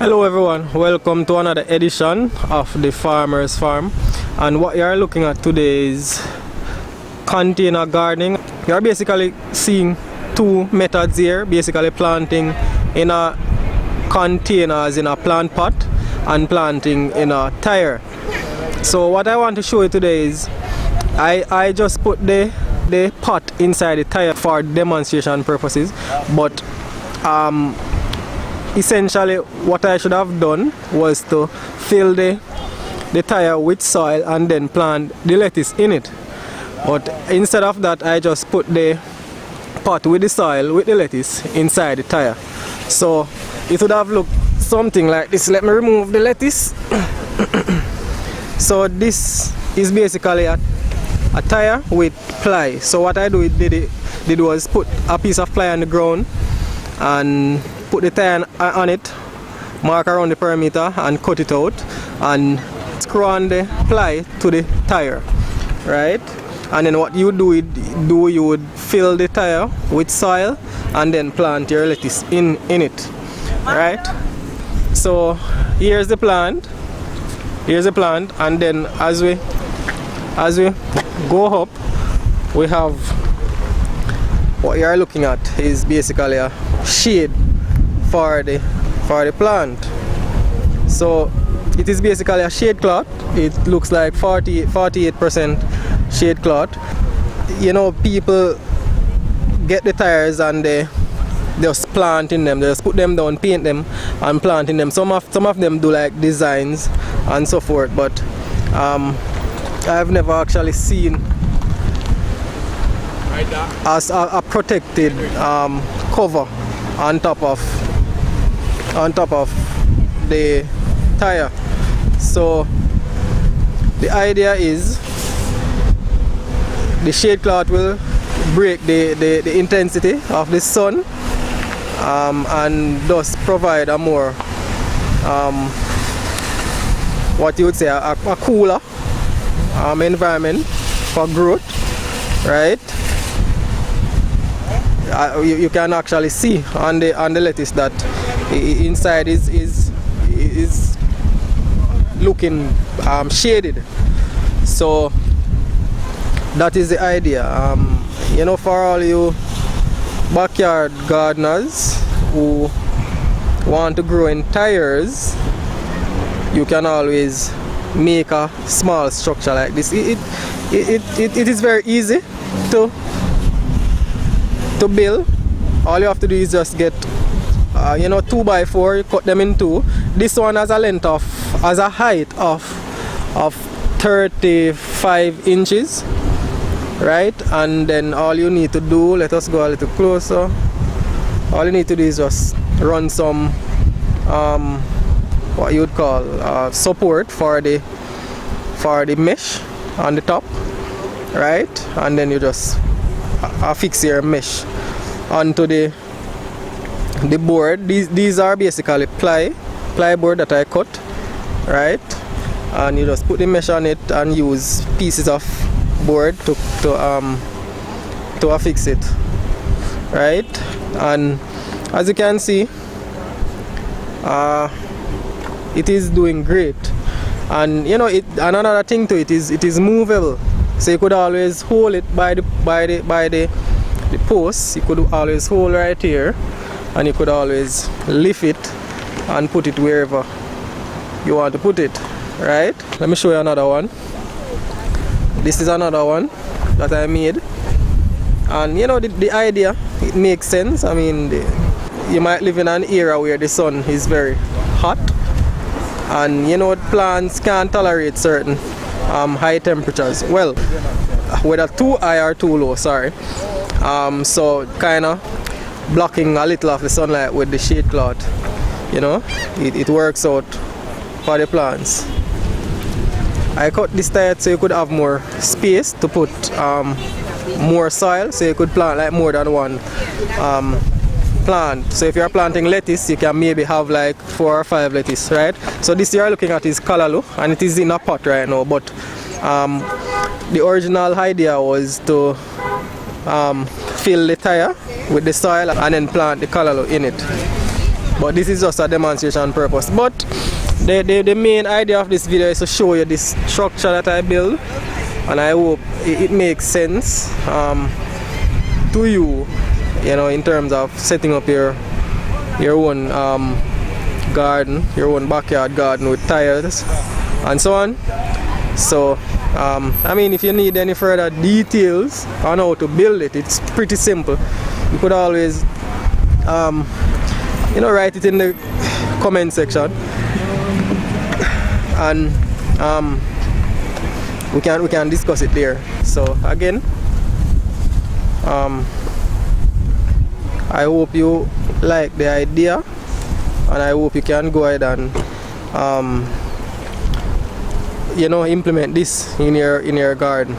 Hello everyone, welcome to another edition of the Farmer's Farm, and what you are looking at today is container gardening. You are basically seeing two methods here, basically planting in a containers in a plant pot and planting in a tire. So what I want to show you today is I just put the pot inside the tire for demonstration purposes, but essentially what I should have done was to fill the tire with soil and then plant the lettuce in it. But instead of that, I just put the pot with the soil with the lettuce inside the tire. So it would have looked something like this. Let me remove the lettuce. So this is basically a tire with ply. So what I did was put a piece of ply on the ground and put the tire on it, mark around the perimeter and cut it out and screw on the ply to the tire, right? And then what you you would fill the tire with soil and then plant your lettuce in it, right? So here's the plant, and then as we go up, we have what you are looking at is basically a shade for the plant. So it is basically a shade cloth. It looks like 48% shade cloth. You know, people get the tires and they just plant in them. They just put them down, paint them and plant in them. Some of them do like designs and so forth, but I've never actually seen as a protected cover on top of the tire. So the idea is the shade cloth will break the intensity of the sun and thus provide a more what you would say a cooler environment for growth, right? You can actually see on the lettuce that inside is looking shaded. So that is the idea. You know, for all you backyard gardeners who want to grow in tires, you can always make a small structure like this. It is very easy to build. All you have to do is just get 2x4, you cut them in two. This one has a height of 35 inches, right? And then all you need to do, let us go a little closer. All you need to do is just run some what you would call support for the mesh on the top, right? And then you just affix your mesh onto the board. These are basically plyboard that I cut, right? And you just put the mesh on it and use pieces of board to affix it, right? And as you can see, it is doing great. And you know, another thing to it is movable, so you could always hold it by the post. You could always hold right here, and you could always lift it and put it wherever you want to put it, right? Let me show you another one. This is another one that I made, and you know, the idea, it makes sense. I mean, you might live in an area where the sun is very hot, and you know, plants can't tolerate certain high temperatures, well, whether too high or too low, sorry. So kind of blocking a little of the sunlight with the shade cloth, you know, it works out for the plants. I cut this tight so you could have more space to put more soil, so you could plant like more than one plant. So if you're planting lettuce, you can maybe have like 4 or 5 lettuce, right? So this you're looking at is callaloo, and it is in a pot right now, but the original idea was to fill the tire with the soil and then plant the callaloo in it. but this is just a demonstration purpose. But the main idea of this video is to show you this structure that I build, and I hope it makes sense to you, you know, in terms of setting up your own garden, your own backyard garden with tiles and so on. So I mean, if you need any further details on how to build it, it's pretty simple. You could always you know, write it in the comment section, and we can discuss it there. So again, I hope you like the idea, and I hope you can go ahead and you know, implement this in your garden.